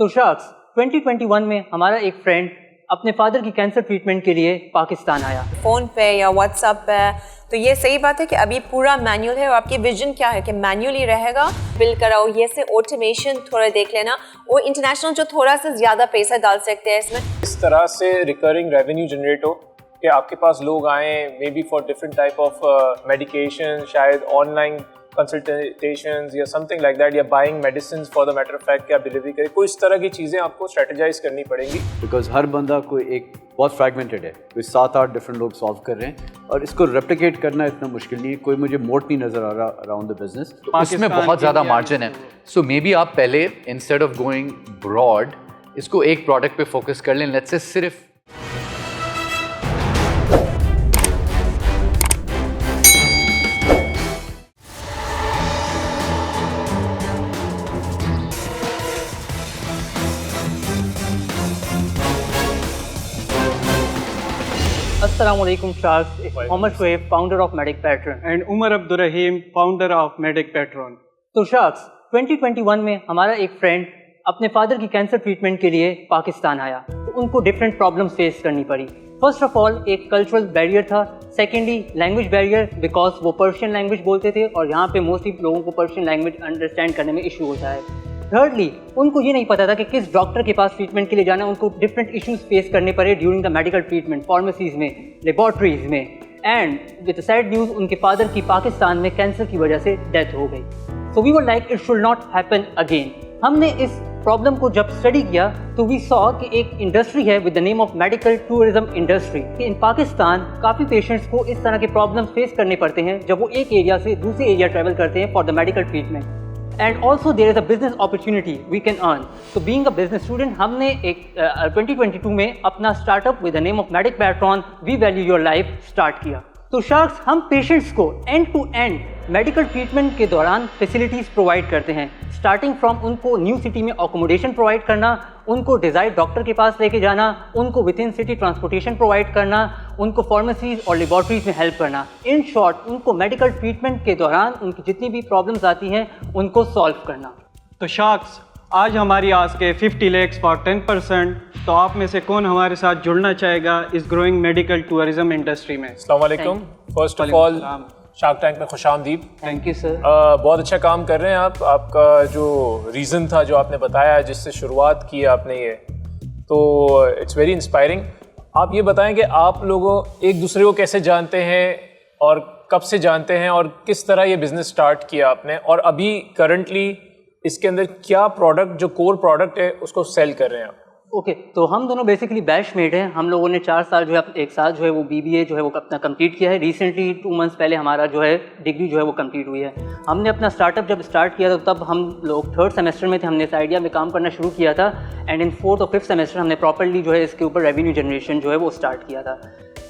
तो शख्स 2021 में हमारा एक फ्रेंड अपने फादर की कैंसर ट्रीटमेंट के लिए पाकिस्तान आया। फ़ोन पे या व्हाट्सएप पे, तो ये सही बात है कि अभी पूरा मैनुअल है और आपकी विजन क्या है कि मैनुअली रहेगा, बिल कराओ, ये से ऑटोमेशन थोड़ा देख लेना, और इंटरनेशनल जो थोड़ा सा ज़्यादा पैसा डाल सकते हैं इसमें। इस तरह से रिकरिंग रेवेन्यू जनरेट हो कि आपके पास लोग आएँ may be for different type of medication, शायद ऑनलाइन कंसल्टेशंस या समथिंग लाइक दैट, या buying medicine for the matter of fact कि आप डिलीवरी करें, कोई इस तरह की चीज़ें आपको स्ट्रेटेजाइज करनी पड़ेंगी। बिकॉज हर बंदा कोई एक बहुत फ्रैगमेंटेड है, कोई 7-8 डिफरेंट लोग सॉल्व कर रहे हैं और इसको रेप्लिकेट करना इतना मुश्किल नहीं है। कोई मुझे मोट नहीं नज़र आ रहा अराउंड द बिजनेस, इसमें बहुत ज़्यादा मार्जिन है। सो मे बी आप पहले इंस्टेड ऑफ गोइंग ब्रॉड इसको एक प्रोडक्ट पे फोकस कर लें। लेट्स से सिर्फ Assalamualaikum Sharks, it's Mohammad Shoaib, founder of Medic Patron. And Umar Abdurrahim, founder of Medic Patron. तो Sharks, 2021 में हमारा एक फ्रेंड अपने फादर की कैंसर ट्रीटमेंट के लिए पाकिस्तान आया, तो उनको डिफरेंट प्रॉब्लम्स फेस करनी पड़ी। फर्स्ट ऑफ ऑल एक कल्चरल बैरियर था, सेकेंडली लैंग्वेज बैरियर, बिकॉज वो पर्शियन लैंग्वेज बोलते थे और यहाँ पे मोस्टली लोगों को पर्शियन लैंग्वेज अंडरस्टैंड करने में इशू होता है। थर्डली उनको ये नहीं पता था कि किस डॉक्टर के पास ट्रीटमेंट के लिए जाना है, उनको डिफरेंट इश्यूज फेस करने पड़े during the medical treatment, pharmacies में, लेबॉर्ट्रीज में, एंड विद सैड न्यूज़ उनके फादर की पाकिस्तान में कैंसर की वजह से डेथ हो गई। So we were like it should not happen again. हमने इस प्रॉब्लम को जब स्टडी किया तो वी सॉ कि एक इंडस्ट्री है with the name of medical tourism industry, कि इन पाकिस्तान काफ़ी पेशेंट्स को इस तरह के प्रॉब्लम फेस करने पड़ते हैं जब वो एक एरिया से दूसरे एरिया ट्रैवल करते हैं for the medical treatment. And also there is a business opportunity we can earn. तो बीइंग अ बिजनेस स्टूडेंट हमने एक 2022 में अपना startup with the name of medic patron we value your life start किया। तो sharks हम patients को end to end medical treatment के दौरान फैसिलिटीज़ प्रोवाइड करते हैं, स्टार्टिंग फ्रॉम उनको न्यू सिटी में अकोमोडेशन प्रोवाइड करना, उनको डिज़ायर्ड डॉक्टर के पास लेके जाना, उनको with in city transportation provide करना, उनको फार्मेसीज़ और लेबॉर्ट्रीज में हेल्प करना। इन शॉर्ट उनको मेडिकल ट्रीटमेंट के दौरान उनकी जितनी भी प्रॉब्लम्स आती हैं उनको सॉल्व करना। तो शार्क्स आज हमारी आस के 50 lakhs फॉर 10%, तो आप में से कौन हमारे साथ जुड़ना चाहेगा इस ग्रोइंग मेडिकल टूरिज्म इंडस्ट्री में? अस्सलाम वालेकुम। First of all shark tank में खुशामदीद। Thank you sir. बहुत अच्छा काम कर रहे हैं आप। आपका जो रीज़न था जो आपने बताया जिससे शुरुआत की आपने ये, तो इट्स वेरी इंस्पायरिंग। आप ये बताएं कि आप लोगों एक दूसरे को कैसे जानते हैं और कब से जानते हैं और किस तरह ये बिज़नेस स्टार्ट किया आपने, और अभी करंटली इसके अंदर क्या प्रोडक्ट जो कोर प्रोडक्ट है उसको सेल कर रहे हैं आप? ओके, तो हम दोनों बेसिकली बैचमेट हैं। हम लोगों ने 4 साल जो है एक साथ जो है वो BBA जो है वो अपना कंप्लीट किया है। रिसेंटली 2 मंथ्स पहले हमारा जो है डिग्री जो है वो कंप्लीट हुई है। हमने अपना स्टार्टअप जब स्टार्ट किया था तब हम लोग 3rd सेमेस्टर में थे, हमने इस आइडिया में काम करना शुरू किया था, एंड इन 4th और 5th सेमेस्टर हमने प्रॉपर्ली जो है इसके ऊपर रेवेन्यू जनरेशन जो है वो स्टार्ट किया था।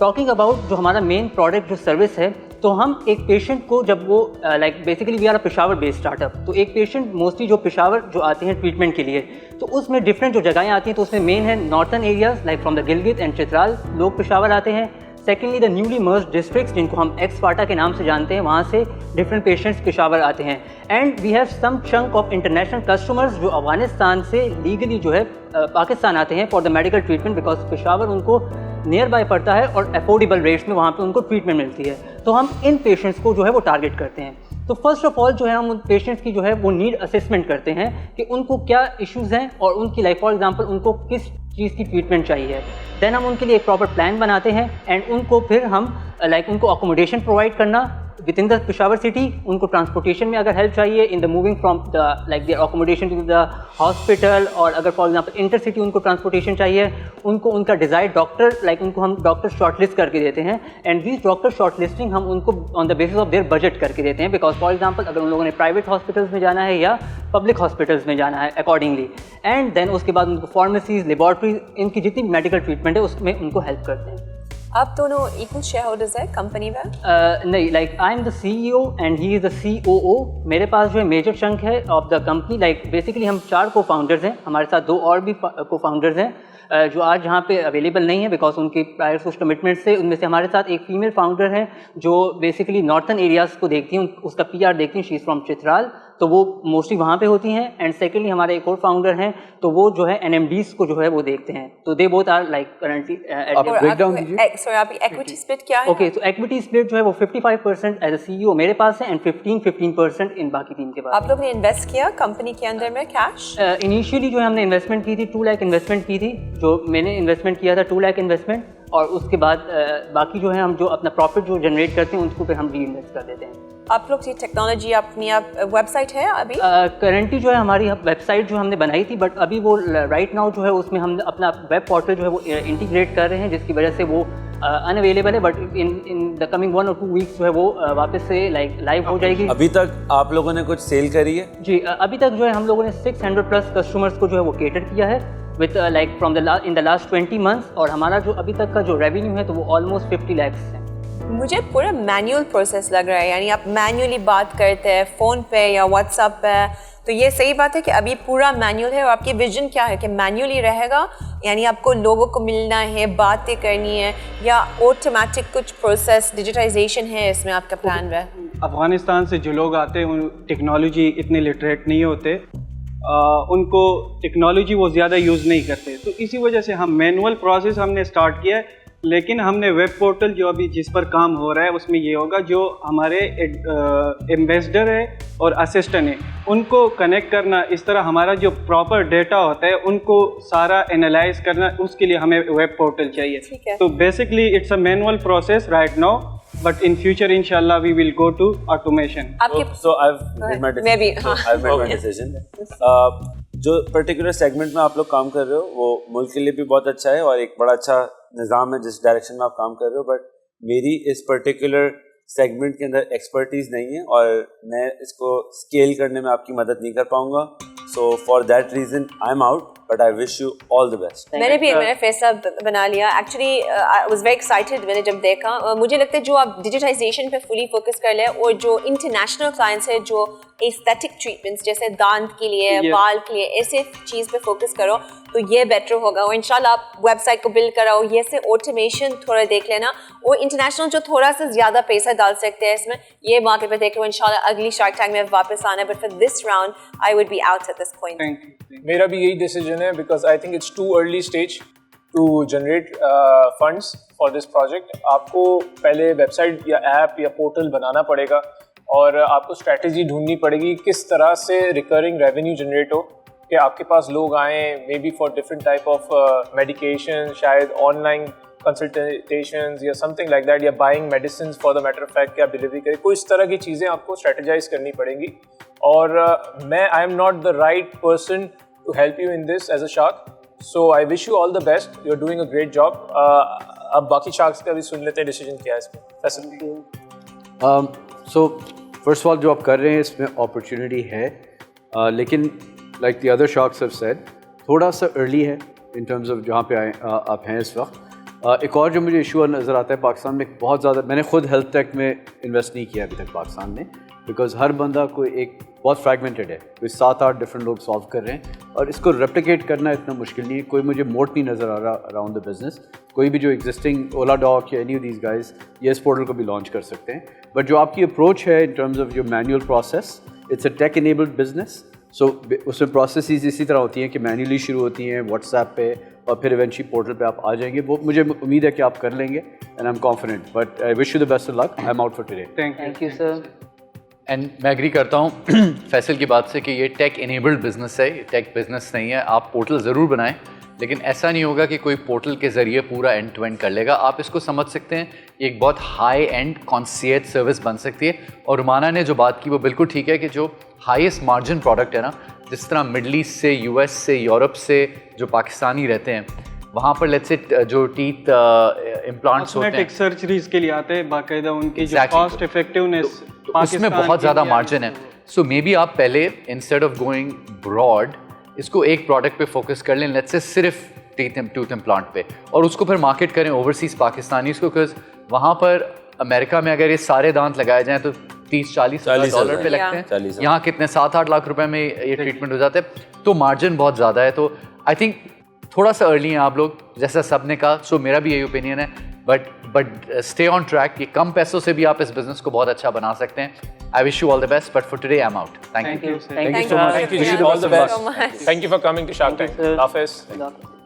टॉकिंग अबाउट जो हमारा मेन प्रोडक्ट जो सर्विस है, तो हम एक पेशेंट को जब वो like basically we are a Peshawar based startup, तो एक पेशेंट मोस्टली जो पेशावर जो आते हैं ट्रीटमेंट के लिए, तो उसमें डिफरेंट जो जगहें आती हैं, तो उसमें मेन है northern areas like from the Gilgit and Chitral लोग पेशावर आते हैं। Secondly the newly merged districts जिनको हम एक्स-स्पार्टा के नाम से जानते हैं, वहाँ से डिफरेंट पेशेंट्स पेशावर आते हैं। And we have some chunk of international customers जो अफगानिस्तान से लीगली जो है पाकिस्तान आते हैं for the medical treatment, because Peshawar उनको नियर बाय पड़ता है और अफोर्डेबल रेट्स में वहाँ पे उनको ट्रीटमेंट मिलती है। तो हम इन पेशेंट्स को जो है वो टारगेट करते हैं। तो फर्स्ट ऑफ ऑल जो है हम उन पेशेंट्स की जो है वो नीड असेसमेंट करते हैं कि उनको क्या इश्यूज़ हैं और उनकी लाइफ फॉर एग्जांपल उनको किस चीज़ की ट्रीटमेंट चाहिए। देन हम उनके लिए एक प्रॉपर प्लान बनाते हैं एंड उनको फिर हम उनको अकोमोडेशन प्रोवाइड करना within the Peshawar city, उनको ट्रांसपोर्टेशन में अगर हेल्प चाहिए in the moving from the their accommodation to the hospital, और अगर फॉर एग्जांपल इंटर सिटी उनको ट्रांसपोर्टेशन चाहिए, उनको उनका डिज़ायर्ड डॉक्टर उनको हम डॉक्टर शॉर्टलिस्ट करके देते हैं, एंड दिस डॉक्टर शॉर्टलिस्टिंग हम उनको on the basis of their budget करके देते हैं, बिकॉज फॉर एग्जांपल अगर उन लोगों ने प्राइवेट हॉस्पिटल्स में जाना है या पब्लिक हॉस्पिटल्स में जाना है अकॉर्डिंगली, एंड देन उसके बाद उनको फार्मेसीज, लेबॉर्ट्रीज, इनकी जितनी मेडिकल ट्रीटमेंट है उसमें उनको हेल्प करते हैं। आप दोनों इक्वल शेयर होल्डर्स है कंपनी में? नहीं, like I am the CEO and he is the COO। मेरे पास जो है मेजर चंक है of the company. Like basically हम 4 को फाउंडर्स हैं, हमारे साथ 2 और भी को फाउंडर्स हैं जो आज यहाँ पे अवेलेबल नहीं है बिकॉज उनके प्रायर कुछ कमिटमेंट से। उनमें से हमारे साथ एक फीमेल फाउंडर है जो बेसिकली नॉर्थन एरियाज़ को देखती हैं, उसका PR देखती हैं, शी इज़ फ्रॉम चित्राल। تو وہ موسٹلی وہاں پہ ہوتی ہیں. اینڈ سیکنڈلی ہمارے ایک اور فاؤنڈر ہیں تو وہ جو ہے NMDs کو جو ہے وہ دیکھتے ہیں. تو they both are like currently. Breakdown sorry آپ کی ایکویٹی اسپلٹ کیا ہے؟ اوکے تو ایکویٹی اسپلٹ جو ہے وہ 55% ایز اے CEO میرے پاس ہے اینڈ 15% ان باقی ٹیم کے پاس. آپ لوگ نے انویسٹ کیا کمپنی کے اندر میں کیش؟ انیشیلی جو ہے ہم نے انویسٹمنٹ کی تھی 2 لاکھ انویسٹمنٹ کی تھی. جو میں نے انویسٹمنٹ کیا تھا 2 لاکھ انویسٹمنٹ, اور اس کے بعد باقی جو ہے ہم جو اپنا پروفٹ جو جنریٹ کرتے ہیں اس کو پھر ہم ری انویسٹ کر دیتے ہیں. آپ لوگ کی ٹیکنالوجی اپنی ویب سائٹ ہے ابھی؟ کرنٹلی جو ہے ہماری ویب سائٹ جو ہم نے بنائی تھی, بٹ ابھی وہ رائٹ ناؤ جو ہے اس میں ہم اپنا ویب پورٹل جو ہے وہ انٹیگریٹ کر رہے ہیں, جس کی وجہ سے وہ ان اویلیبل ہے, but in the coming 1 or 2 weeks جو ہے وہ واپس سے لائیو ہو جائے گی. ابھی تک آپ لوگوں نے کچھ سیل کری ہے؟ جی ابھی تک جو ہے ہم لوگوں نے 600+ کسٹمرس کو جو ہے وہ کیٹر کیا ہے with like from in the last 20 months, اور ہمارا جو ابھی تک کا جو ریونیو ہے تو وہ آلموسٹ 50 lakhs ہے. مجھے پورا مینول پروسیس لگ رہا ہے, یعنی آپ مینولی بات کرتے ہیں فون پہ یا واٹس ایپ پہ, تو یہ صحیح بات ہے کہ ابھی پورا مینول ہے. اور آپ کی ویژن کیا ہے کہ مینولی رہے گا, یعنی آپ کو لوگوں کو ملنا ہے, باتیں کرنی ہے, یا آٹومیٹک کچھ پروسیس ڈیجیٹائزیشن ہے اس میں آپ کا پلان ہے؟ افغانستان سے جو لوگ آتے ہیں ٹیکنالوجی اتنے لٹریٹ نہیں ہوتے, ان کو ٹیکنالوجی وہ زیادہ یوز نہیں کرتے, تو اسی وجہ سے ہم مینول پروسیس ہم نے اسٹارٹ کیا ہے. لیکن ہم نے ویب پورٹل جو ابھی جس پر کام ہو رہا ہے اس میں یہ ہوگا, جو ہمارے ایمبیسڈر ہے اور اسسٹنٹ ہے ان کو کنیکٹ کرنا, اس طرح ہمارا جو پراپر ڈیٹا ہوتا ہے ان کو سارا انالائز کرنا, اس کے لیے ہمیں ویب پورٹل چاہیے. تو basically it's a manual process right now, but in future inshallah we will go to automation. So I've made my decision. جو پرٹیکولر سیگمنٹ میں آپ لوگ کام کر رہے ہو وہ ملک کے لیے بھی بہت اچھا ہے اور ایک بڑا اچھا نظام ہے جس ڈائریکشن میں آپ کام کر رہے ہو, بٹ میری اس پرٹیکولر سیگمنٹ کے اندر ایکسپرٹیز نہیں ہے اور میں اس کو اسکیل کرنے میں آپ کی مدد نہیں کر پاؤں گا. So for that reason I am out, but I wish you all the best. میں نے بھی میرا فیصلہ بنا لیا. Actually I was very excited میں نے جب دیکھا. مجھے لگتا ہے جو آپ ڈیجیٹائزیشن پہ فلی فوکس کر لیں, اور جو انٹرنیشنل کلائنٹس ہیں جو ایستھیٹک ٹریٹمنٹس جیسے دانت کے لیے, بال کے لیے, ایسے چیز پہ فوکس کرو تو یہ بیٹر ہوگا. اور انشاءاللہ آپ ویب سائٹ کو بلڈ کراؤ, یہ سے آٹومیشن تھوڑا دیکھ لینا, اور انٹرنیشنل جو تھوڑا سا زیادہ پیسہ ڈال سکتے ہیں اس میں, یہ مارکیٹ پہ دیکھ لو. انشاءاللہ اگلی شارک ٹینک میں واپس آنا ہے, but for this round I would be out at this point. میرا بھی یہی ڈیسیجن ہے, because I think it's too early stage to generate funds for this project. آپ کو پہلے ویب سائٹ یا ایپ یا پورٹل بنانا پڑے گا, اور آپ کو اسٹریٹجی ڈھونڈنی پڑے گی کس طرح سے ریکرنگ ریونیو جنریٹ ہو, کہ آپ کے پاس لوگ آئیں maybe for different type of medication, شاید آن لائن کنسلٹیشنز یا سم تھنگ لائک دیٹ, یا buying medicines for the matter of fact کہ آپ ڈلیوری کریں. کوئی اس طرح کی چیزیں آپ کو اسٹریٹجائز کرنی پڑیں گی, اور میں I am not the right person to help you in this as a shark. So I wish you all the best, you are doing a great job. اب باقی شارکس کا بھی سن لیتے ہیں ڈیسیجن کیا ہے اس میں. Faisal so first of all جو آپ کر رہے ہیں اس میں اپرچونیٹی ہے, لیکن like the other sharks have said تھوڑا سا ارلی ہے ان ٹرمز آف جہاں پہ آپ ہیں اس وقت. ایک اور جو مجھے ایشو نظر آتا ہے پاکستان میں بہت زیادہ, میں نے خود ہیلتھ ٹیک میں انویسٹ نہیں کیا ابھی تک پاکستان میں, بیکاز ہر بندہ کوئی ایک بہت فریگمنٹڈ ہے, کوئی 7-8 ڈفرینٹ لوگ سالو کر رہے ہیں, اور اس کو ریپلیکیٹ کرنا اتنا مشکل نہیں ہے. کوئی مجھے موٹ نہیں نظر آ رہا اراؤنڈ دا بزنس. کوئی بھی جو ایگزسٹنگ اولا ڈاک یا اینی آف دیز گائز یہ اس پورٹل کو بھی لانچ کر سکتے ہیں, بٹ جو آپ کی اپروچ ہے ان ٹرمز آف جو manual process, it's a tech enabled business. So اس میں پروسیسز اسی طرح ہوتی ہیں کہ مینولی شروع ہوتی ہیں واٹس ایپ پہ, اور پھر ایونچولی پورٹل پہ آپ آ جائیں گے. وہ مجھے امید ہے کہ آپ کر لیں گے, and I am confident, but I wish you the best of luck. I M out for today. Thank you sir. And میں ایگری کرتا ہوں فیصل کی بات سے کہ یہ ٹیک انیبلڈ بزنس ہے, یہ ٹیک بزنس نہیں ہے. آپ پورٹل ضرور بنائیں, لیکن ایسا نہیں ہوگا کہ کوئی پورٹل کے ذریعے پورا اینڈ ٹو اینڈ کر لے گا. آپ اس کو سمجھ سکتے ہیں ایک بہت ہائی اینڈ کانسیٹ سروس بن سکتی ہے. اور رومانہ نے جو بات کی وہ بالکل ٹھیک ہے کہ جو ہائیسٹ مارجن پروڈکٹ ہے نا, جس طرح مڈل ایسٹ سے, US سے, یورپ سے جو پاکستانی رہتے ہیں, وہاں پر لیٹس سے جو ٹیتھ امپلانٹس ہوتے ہیں سرجریز کے لیے آتے ہیں باقاعدہ, ان کی جو کاسٹ افیکٹیونیس اس میں بہت زیادہ مارجن ہے. سو مے بی آپ پہلے انسٹیڈ آف گوئنگ براڈ اس کو ایک پروڈکٹ پہ فوکس کر لیں, لیٹس سے صرف ٹوتھ امپلانٹ پہ, اور اس کو پھر مارکیٹ کریں اوورسیز پاکستانیز کو, بیکاز وہاں پر امریکہ میں اگر یہ سارے دانت لگائے جائیں تو $30-40 پہ لگتے ہیں, یہاں کتنے 7-8 لاکھ روپے میں یہ ٹریٹمنٹ ہو جاتا ہے, تو مارجن بہت زیادہ ہے. تو آئی تھنک تھوڑا سا ارلی ہیں آپ لوگ, جیسا سب نے کہا. سو میرا بھی یہی اوپینین ہے, but but stay on track. ये कम पैसों से भी आप इस बिजनेस को बहुत अच्छा बना सकते हैं. I wish you all the best, but for today I'm out. Thank you. Thank you. Thank you so much. Thank you. Thank you All the so best. much. Thank you for coming to Shark Tank. Hafiz. Thank you.